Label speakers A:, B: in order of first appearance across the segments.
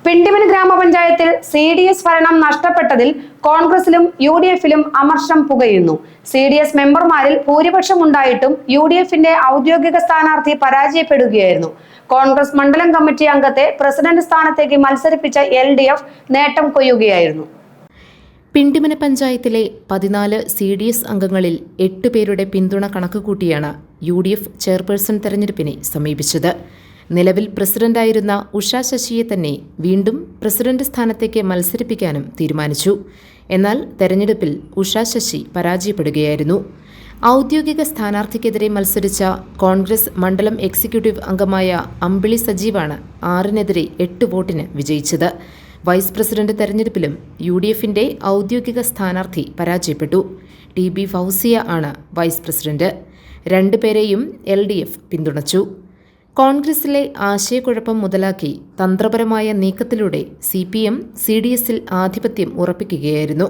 A: പിണ്ടിമന ഗ്രാമപഞ്ചായത്തിൽ CDS ഭരണം നഷ്ടപ്പെട്ടതിൽ കോൺഗ്രസിലും UDFിലും അമർഷം പുകയുന്നു. CDS മെമ്പർമാരിൽ ഭൂരിപക്ഷം ഉണ്ടായിട്ടും UDFിന്റെ ഔദ്യോഗിക സ്ഥാനാർത്ഥി പരാജയപ്പെടുകയായിരുന്നു. കോൺഗ്രസ് മണ്ഡലം കമ്മിറ്റി അംഗത്തെ പ്രസിഡന്റ് സ്ഥാനത്തേക്ക് മത്സരിപ്പിച്ച LDF നേട്ടം കൊയ്യുകയായിരുന്നു.
B: പിണ്ടിമന പഞ്ചായത്തിലെ 14 CDS അംഗങ്ങളിൽ 8 പേരുടെ പിന്തുണ കണക്കുകൂട്ടിയാണ് UDF ചെയർപേഴ്സൺ തെരഞ്ഞെടുപ്പിനെ സമീപിച്ചത്. നിലവിൽ പ്രസിഡന്റായിരുന്ന ഉഷ ശശിയെ തന്നെ വീണ്ടും പ്രസിഡന്റ് സ്ഥാനത്തേക്ക് മത്സരിപ്പിക്കാനും തീരുമാനിച്ചു. എന്നാൽ തെരഞ്ഞെടുപ്പിൽ ഉഷ ശശി പരാജയപ്പെടുകയായിരുന്നു. ഔദ്യോഗിക സ്ഥാനാർത്ഥിക്കെതിരെ മത്സരിച്ച കോൺഗ്രസ് മണ്ഡലം എക്സിക്യൂട്ടീവ് അംഗമായ അമ്പിളി സജീവാണ് 6-നെതിരെ 8 വോട്ടിന് വിജയിച്ചത്. വൈസ് പ്രസിഡന്റ് തെരഞ്ഞെടുപ്പിലും UDFിന്റെ ഔദ്യോഗിക സ്ഥാനാർത്ഥി പരാജയപ്പെട്ടു. TB ഫൗസിയ ആണ് വൈസ് പ്രസിഡന്റ്. 2 പേരെയും LDF പിന്തുണച്ചു. കോൺഗ്രസിലെ ആശയക്കുഴപ്പം മുതലാക്കി തന്ത്രപരമായ നീക്കത്തിലൂടെ CPM CDSൽ ആധിപത്യം ഉറപ്പിക്കുകയായിരുന്നു.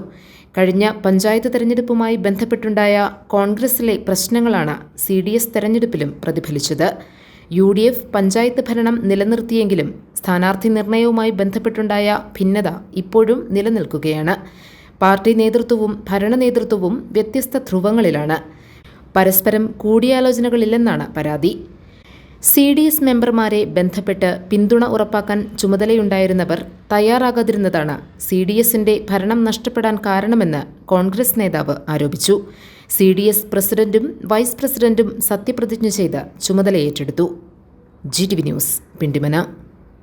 B: കഴിഞ്ഞ പഞ്ചായത്ത് തെരഞ്ഞെടുപ്പുമായി ബന്ധപ്പെട്ടുണ്ടായ കോൺഗ്രസിലെ പ്രശ്നങ്ങളാണ് CDS തെരഞ്ഞെടുപ്പിലും പ്രതിഫലിച്ചത്. UDF പഞ്ചായത്ത് ഭരണം നിലനിർത്തിയെങ്കിലും സ്ഥാനാർത്ഥി നിർണയവുമായി ബന്ധപ്പെട്ടുണ്ടായ ഭിന്നത ഇപ്പോഴും നിലനിൽക്കുകയാണ്. പാർട്ടി നേതൃത്വവും ഭരണ നേതൃത്വവും വ്യത്യസ്ത ധ്രുവങ്ങളിലാണ്. പരസ്പരം കൂടിയാലോചനകളില്ലെന്നാണ് പരാതി. CDS മെമ്പർമാരെ ബന്ധപ്പെട്ട് പിന്തുണ ഉറപ്പാക്കാൻ ചുമതലയുണ്ടായിരുന്നവർ തയ്യാറാകാതിരുന്നതാണ് CDSന്റെ ഭരണം നഷ്ടപ്പെടാൻ കാരണമെന്ന് കോൺഗ്രസ് നേതാവ് ആരോപിച്ചു. CDS പ്രസിഡന്റും വൈസ് പ്രസിഡന്റും സത്യപ്രതിജ്ഞ ചെയ്ത് ചുമതലയേറ്റെടുത്തു. GTV news, Pindimana.